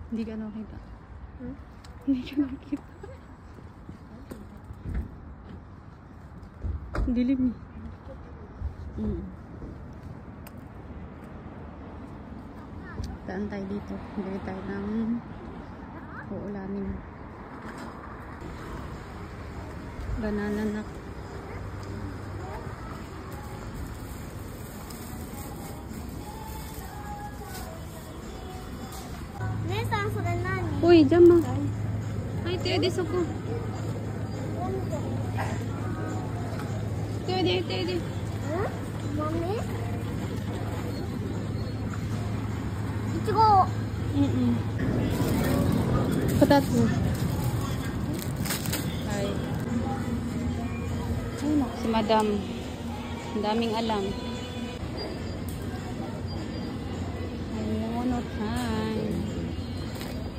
Hindi ka nakita. Hmm? Hindi ka nakita. Dilim eh. Daan tayo dito. Bili tayo ng uulamin. Banana nut. Uy, dyan mo. Ay, tiyadi sa ko. Tiyadi. Mami? Ichigo! Potato. Ay. Ay, naku, si Madam. Ang daming alam. Ayun, time.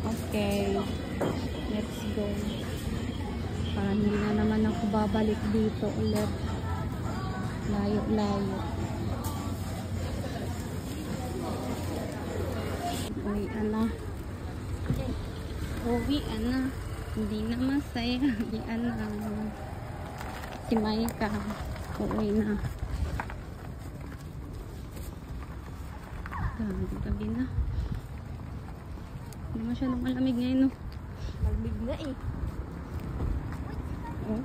Okay. Let's go. Para hindi na naman ako babalik dito ulit. Layo-layo. Uwian na. Hindi na masaya. Uwian na. Si Maika. Uwi na. Gabi na. Hindi masyadong malamig ngayon, no? Malamig na eh. Oh.